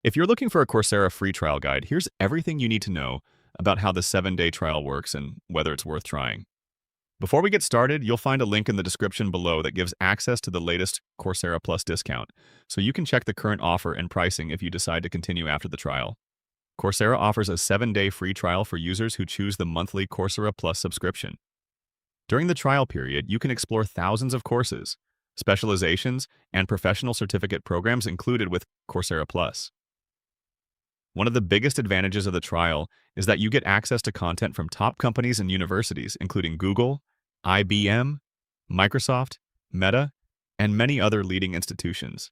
If you're looking for a Coursera free trial guide, here's everything you need to know about how the 7-day trial works and whether it's worth trying. Before we get started, you'll find a link in the description below that gives access to the latest Coursera Plus discount, so you can check the current offer and pricing if you decide to continue after the trial. Coursera offers a 7-day free trial for users who choose the monthly Coursera Plus subscription. During the trial period, you can explore thousands of courses, specializations, and professional certificate programs included with Coursera Plus. One of the biggest advantages of the trial is that you get access to content from top companies and universities, including Google, IBM, Microsoft, Meta, and many other leading institutions.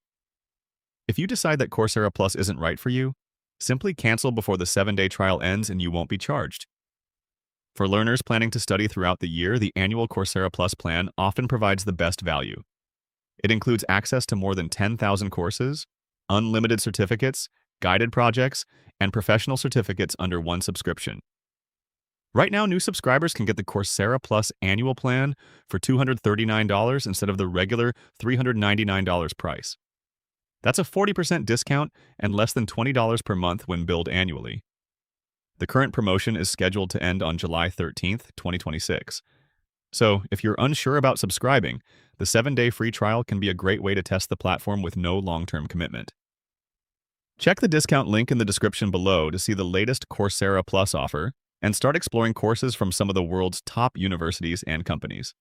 If you decide that Coursera Plus isn't right for you, simply cancel before the 7-day trial ends and you won't be charged. For learners planning to study throughout the year, the annual Coursera Plus plan often provides the best value. It includes access to more than 10,000 courses, unlimited certificates, guided projects, and professional certificates under one subscription. Right now, new subscribers can get the Coursera Plus annual plan for $239 instead of the regular $399 price. That's a 40% discount and less than $20 per month when billed annually. The current promotion is scheduled to end on July 13th, 2026. So, if you're unsure about subscribing, the 7-day free trial can be a great way to test the platform with no long-term commitment. Check the discount link in the description below to see the latest Coursera Plus offer and start exploring courses from some of the world's top universities and companies.